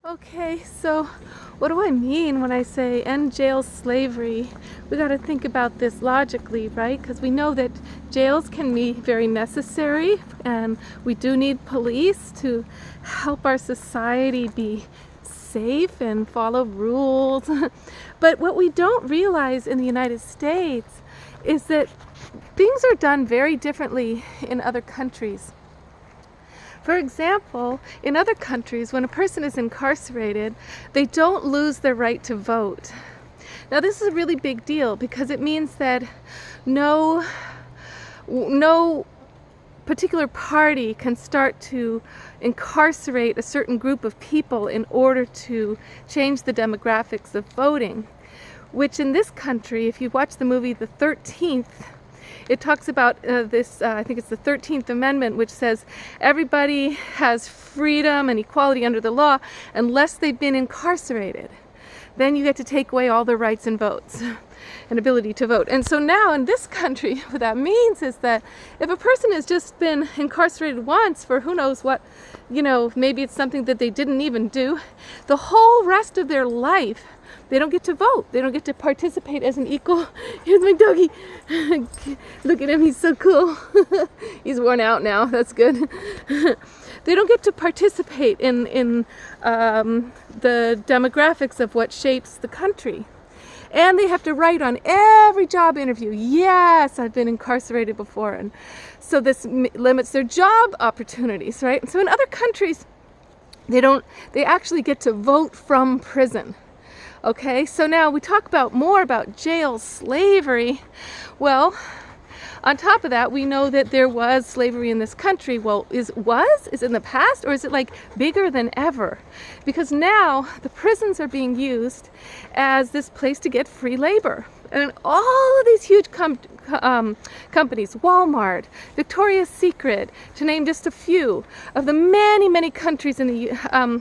Okay, so what do I mean when I say end jail slavery? We got to think about this logically, right? Because we know that jails can be very necessary, and we do need police to help our society be safe and follow rules. But what we don't realize in the United States is that things are done very differently in other countries. For example, in other countries, when a person is incarcerated, they don't lose their right to vote. Now, this is a really big deal because it means that no particular party can start to incarcerate a certain group of people in order to change the demographics of voting, which in this country, if you watch the movie The 13th, it talks about I think it's the 13th Amendment, which says everybody has freedom and equality under the law unless they've been incarcerated. Then you get to take away all their rights and votes and ability to vote. And so now in this country, what that means is that if a person has just been incarcerated once for who knows what, maybe it's something that they didn't even do, the whole rest of their life, they don't get to vote. They don't get to participate as an equal. Here's my doggy. Look at him, he's so cool. He's worn out now, that's good. They don't get to participate in the demographics of what shapes the country. And they have to write on every job interview, yes, I've been incarcerated before. And so this limits their job opportunities, right? So in other countries, they actually get to vote from prison. Okay, so now we talk more about jail slavery. Well, on top of that, we know that there was slavery in this country. Well, is it in the past, or is it like bigger than ever? Because now the prisons are being used as this place to get free labor. And all of these huge companies, Walmart, Victoria's Secret, to name just a few of the many, many countries in the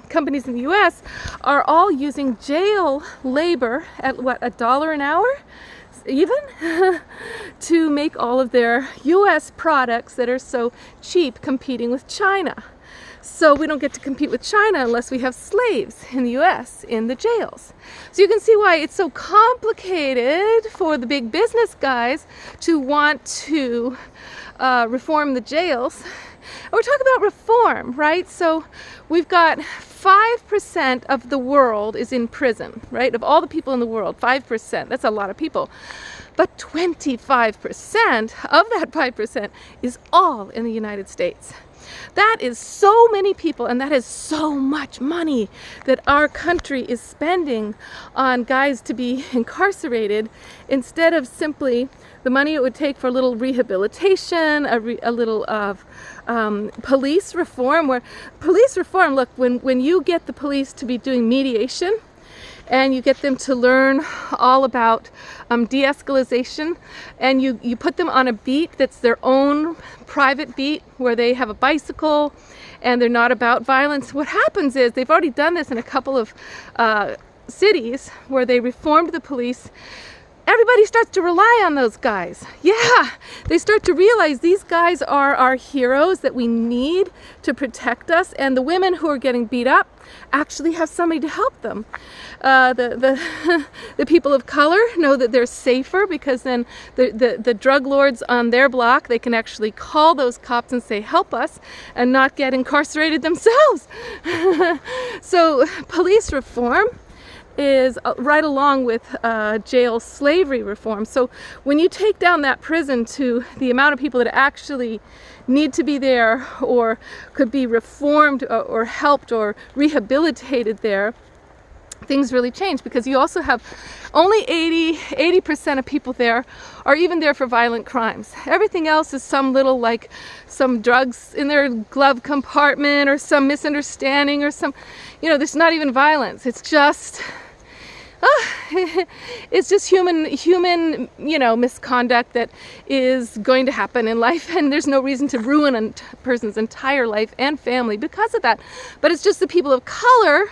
companies in the U.S. are all using jail labor at $1 an hour, even, to make all of their U.S. products that are so cheap competing with China. So we don't get to compete with China unless we have slaves in the U.S. in the jails. So you can see why it's so complicated for the big business guys to want to reform the jails. And we're talking about reform, right? So we've got 5% of the world is in prison, right? Of all the people in the world, 5%. That's a lot of people. But 25% of that 5% is all in the United States. That is so many people, and that is so much money that our country is spending on guys to be incarcerated instead of simply the money it would take for a little rehabilitation, a little of police reform. Where police reform, look, when you get the police to be doing mediation, and you get them to learn all about de-escalation, and you put them on a beat that's their own private beat where they have a bicycle and they're not about violence. What happens is they've already done this in a couple of cities where they reformed the police. Everybody starts to rely on those guys. Yeah, they start to realize these guys are our heroes that we need to protect us, and the women who are getting beat up actually have somebody to help them. The people of color know that they're safer because then the drug lords on their block, they can actually call those cops and say, help us, and not get incarcerated themselves. So police reform is right along with jail slavery reform. So when you take down that prison to the amount of people that actually need to be there or could be reformed or helped or rehabilitated there, things really change, because you also have only 80% of people there are even there for violent crimes. Everything else is some drugs in their glove compartment or some misunderstanding or there's not even violence. It's just human misconduct that is going to happen in life, and there's no reason to ruin a person's entire life and family because of that. But it's just the people of color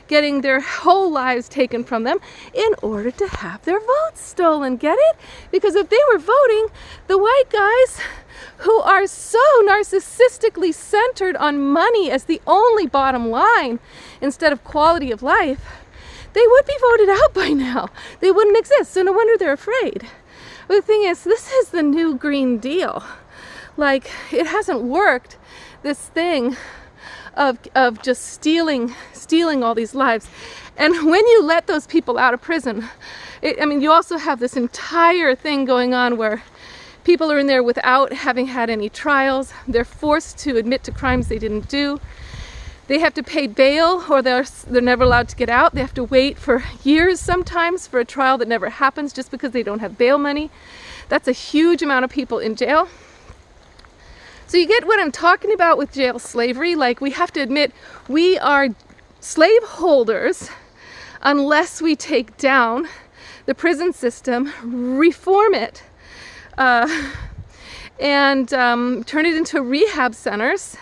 getting their whole lives taken from them in order to have their votes stolen. Get it? Because if they were voting, the white guys who are so narcissistically centered on money as the only bottom line instead of quality of life, they would be voted out by now. They wouldn't exist. So no wonder they're afraid. But the thing is, this is the new Green Deal. Like, it hasn't worked, this thing of just stealing all these lives. And when you let those people out of prison, you also have this entire thing going on where people are in there without having had any trials. They're forced to admit to crimes they didn't do. They have to pay bail, or they're never allowed to get out. They have to wait for years sometimes for a trial that never happens just because they don't have bail money. That's a huge amount of people in jail. So you get what I'm talking about with jail slavery. Like, we have to admit we are slave holders unless we take down the prison system, reform it, and turn it into rehab centers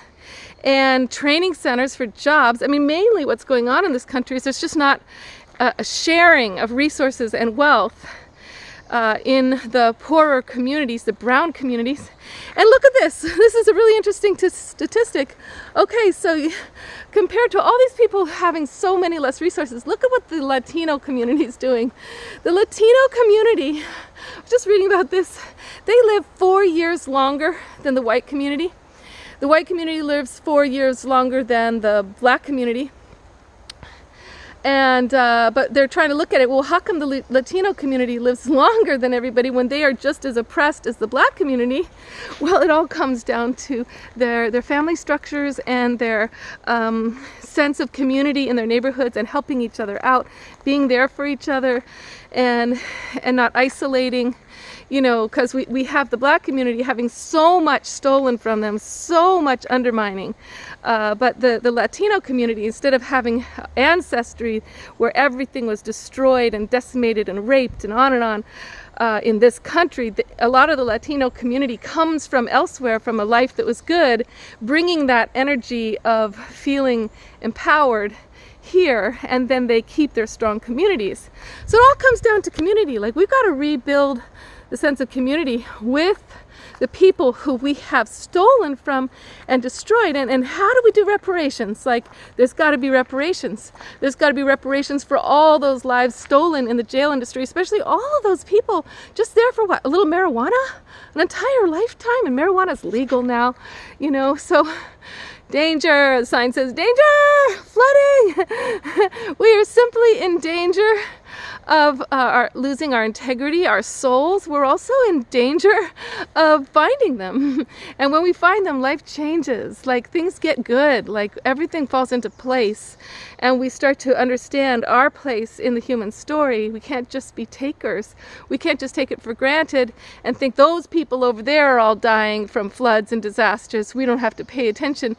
and training centers for jobs. I mean, mainly what's going on in this country is there's just not a sharing of resources and wealth in the poorer communities, the brown communities. And look at this. This is a really interesting statistic. Okay, so compared to all these people having so many less resources, look at what the Latino community is doing. The Latino community, I was just reading about this, they live 4 years longer than the white community. The white community lives 4 years longer than the black community. And but they're trying to look at it, well, how come the Latino community lives longer than everybody when they are just as oppressed as the black community? Well, it all comes down to their family structures and their sense of community in their neighborhoods and helping each other out, being there for each other, and not isolating. You know, because we have the black community having so much stolen from them, so much undermining. But the Latino community, instead of having ancestry where everything was destroyed and decimated and raped and on, in this country, a lot of the Latino community comes from elsewhere, from a life that was good, bringing that energy of feeling empowered here, and then they keep their strong communities. So it all comes down to community. Like, we've got to rebuild the sense of community with the people who we have stolen from and destroyed. And how do we do reparations? Like, there's got to be reparations. There's got to be reparations for all those lives stolen in the jail industry, especially all of those people just there for what? A little marijuana? An entire lifetime? And marijuana is legal now, you know, so danger. The sign says, danger, flooding. We are simply in danger of losing our integrity, our souls. We're also in danger of finding them. And when we find them, life changes. Like, things get good. Like, everything falls into place. And we start to understand our place in the human story. We can't just be takers. We can't just take it for granted and think those people over there are all dying from floods and disasters. We don't have to pay attention.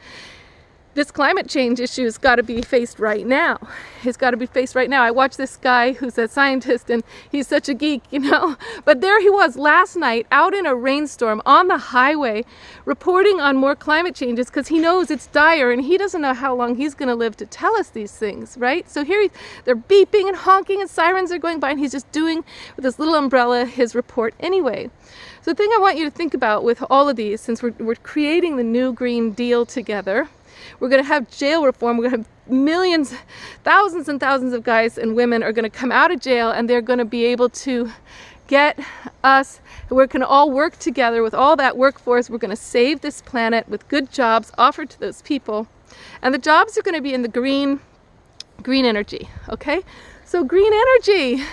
This climate change issue has got to be faced right now. It's got to be faced right now. I watched this guy who's a scientist, and he's such a geek, you know. But there he was last night out in a rainstorm on the highway reporting on more climate changes because he knows it's dire and he doesn't know how long he's going to live to tell us these things, right? So here they're beeping and honking and sirens are going by, and he's just doing with his little umbrella his report anyway. So the thing I want you to think about with all of these, since we're creating the new Green Deal together, we're going to have jail reform. We're going to have millions, thousands and thousands of guys and women are going to come out of jail, and they're going to be able to get us, we're going to all work together with all that workforce. We're going to save this planet with good jobs offered to those people. And the jobs are going to be in the green energy, okay? So green energy,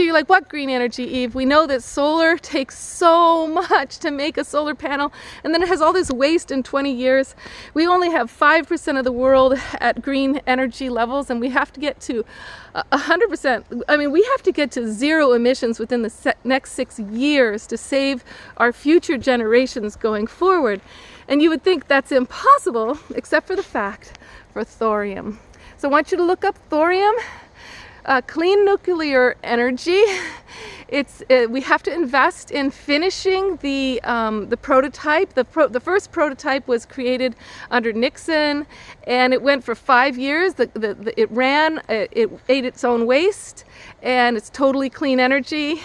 you're like, what green energy, Eve? We know that solar takes so much to make a solar panel, and then it has all this waste in 20 years. We only have 5% of the world at green energy levels, and we have to get to 100%. I mean, we have to get to zero emissions within the next 6 years to save our future generations going forward. And you would think that's impossible, except for the fact for thorium. So I want you to look up thorium. Clean nuclear energy We have to invest in finishing the prototype. The first prototype was created under Nixon, and it went for 5 years. It ran. It ate its own waste, and it's totally clean energy,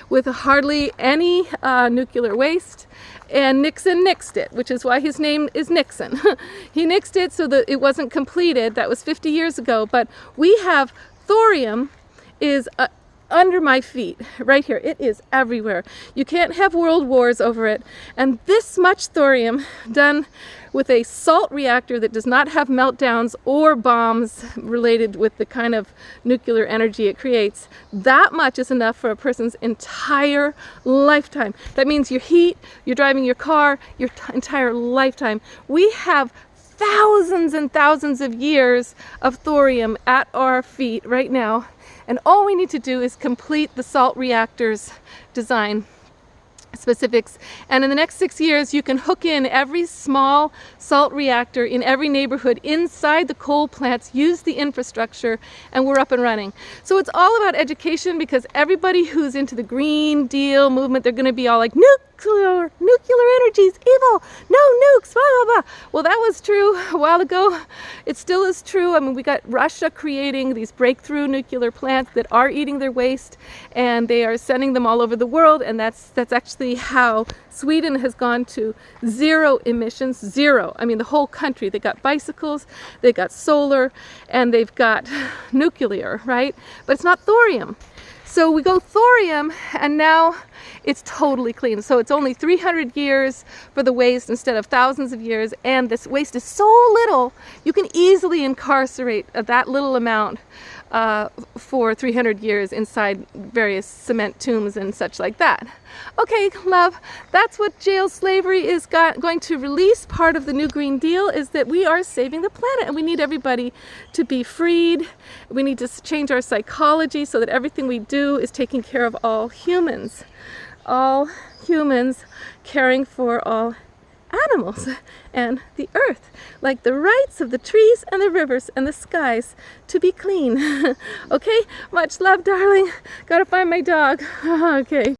with hardly any nuclear waste. And Nixon nixed it, which is why his name is Nixon. He nixed it so that it wasn't completed. That was 50 years ago. But we have thorium is under my feet, right here. It is everywhere. You can't have world wars over it. And this much thorium done with a salt reactor that does not have meltdowns or bombs related with the kind of nuclear energy it creates, that much is enough for a person's entire lifetime. That means your heat, you're driving your car, your entire lifetime. We have thousands and thousands of years of thorium at our feet right now. And all we need to do is complete the salt reactor's design specifics, and in the next 6 years you can hook in every small salt reactor in every neighborhood inside the coal plants, use the infrastructure, and we're up and running. So it's all about education, because everybody who's into the Green Deal movement, they're going to be all like, nuclear energy is evil, no nukes, blah blah blah. Well, that was true a while ago. It still is true. I mean, we got Russia creating these breakthrough nuclear plants that are eating their waste, and they are sending them all over the world, and that's actually how Sweden has gone to zero emissions. Zero. I mean, the whole country. They got bicycles, they got solar, and they've got nuclear, right? But it's not thorium. So we go thorium, and now it's totally clean. So it's only 300 years for the waste instead of thousands of years, and this waste is so little, you can easily incarcerate that little amount for 300 years inside various cement tombs and such like that. Okay, love, that's what jail slavery is going to release. Part of the new Green Deal is that we are saving the planet, and we need everybody to be freed. We need to change our psychology so that everything we do is taking care of all humans. All humans, caring for all animals and the earth, like the rights of the trees and the rivers and the skies to be clean. Okay, much love, darling. Gotta find my dog. Okay.